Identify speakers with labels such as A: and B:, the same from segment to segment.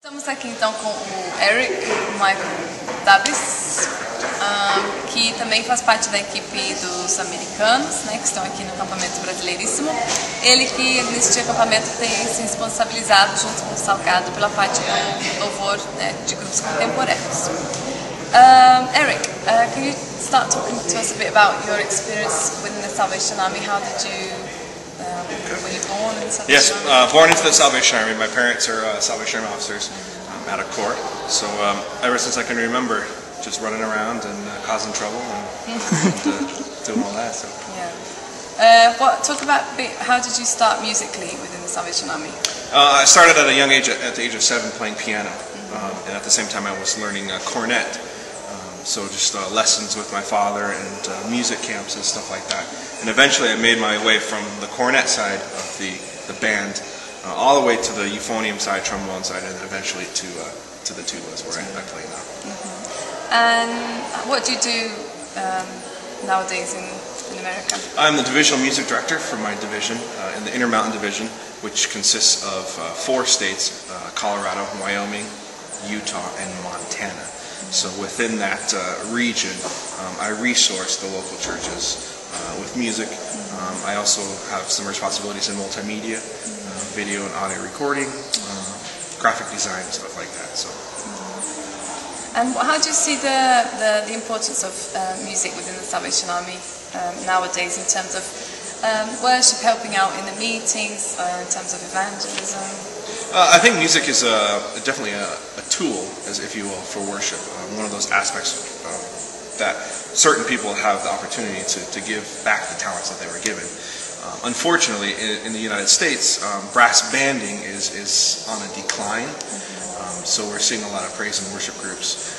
A: Estamos aqui então com o Eric, o Michael Dabis, que também faz parte da equipe dos americanos, né, que estão aqui no acampamento Brasileiríssimo. Ele que neste acampamento tem se responsabilizado junto com o Salgado pela parte do louvor, né, de grupos contemporâneos. Eric, can you start talking to us a bit about your experience within the Salvation Army? How did you were you born in the Salvation Army?
B: Yes, born into the Salvation Army. My parents are Salvation Army officers out of Corps. So ever since I can remember, just running around and causing trouble and doing all that. So.
A: Yeah. Talk about a bit, how did you start musically within the Salvation Army?
B: I started at a young age, at the age of 7, playing piano, and at the same time I was learning cornet. So just lessons with my father and music camps and stuff like that. And eventually I made my way from the cornet side of the band all the way to the euphonium side, trombone side, and eventually to the tubas where I play now.
A: Mm-hmm. And what do you do nowadays in America?
B: I'm the divisional music director for my division in the Intermountain Division, which consists of 4 states, Colorado, Wyoming, Utah, and Montana. So within that region, I resource the local churches with music. I also have some responsibilities in multimedia, video and audio recording, graphic design, stuff like that. So.
A: And how do you see the importance of music within the Salvation Army nowadays in terms of worship, helping out in the meetings, in terms of evangelism?
B: I think music is definitely a tool, as if you will, for worship. One of those aspects that certain people have the opportunity to give back the talents that they were given. Unfortunately, in the United States, brass banding is on a decline. So we're seeing a lot of praise and worship groups.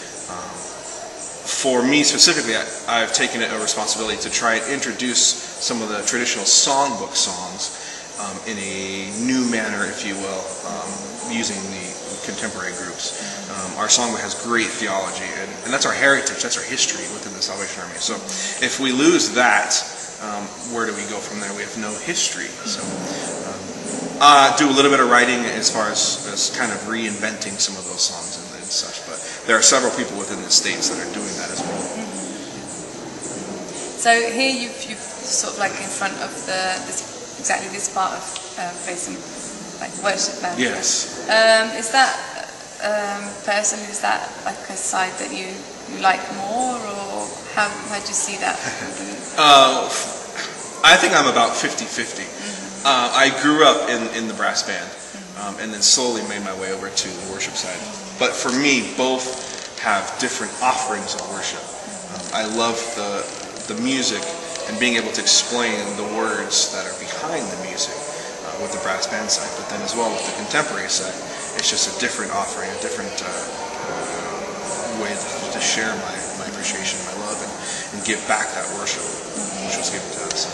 B: For me specifically, I've taken a responsibility to try and introduce some of the traditional songbook songs in a new manner, if you will, using the contemporary groups. Our songbook has great theology, and that's our heritage, that's our history within the Salvation Army. So if we lose that, where do we go from there? We have no history. So I do a little bit of writing as far as kind of reinventing some of those songs and such, but there are several people within the states that are doing that as well.
A: So here you've sort of like in front of exactly this part of facing like worship band.
B: Yes.
A: Is that personally, is that like a side that you like more, or how do you see that?
B: I think I'm about 50-50. I grew up in the brass band, and then slowly made my way over to the worship side. But for me, both have different offerings of worship. I love the music and being able to explain the words that are behind the music with the brass band side, but then as well with the contemporary side, it's just a different offering, a different way to share my appreciation, my love, and give back that worship which was given to us.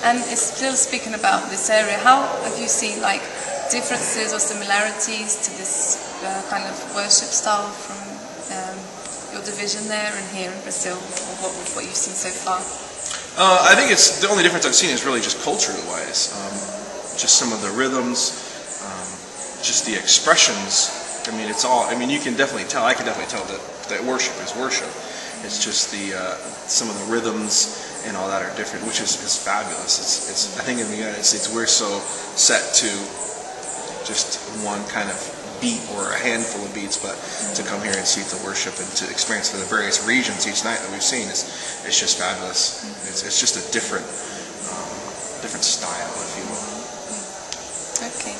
A: And still speaking about this area, how have you seen like differences or similarities to this kind of worship style from your division there and here in Brazil, or what you've seen so far?
B: I think it's the only difference I've seen is really just culturally wise. Just some of the rhythms, just the expressions. I mean, it's all. I mean, you can definitely tell. I can definitely tell that worship is worship. It's just some of the rhythms and all that are different, which is fabulous. It's. I think in the United States we're so set to just one kind of beat or a handful of beats, but to come here and see the worship and to experience the various regions each night that we've seen it's just fabulous. It's just a different style, if you will.
A: Okay.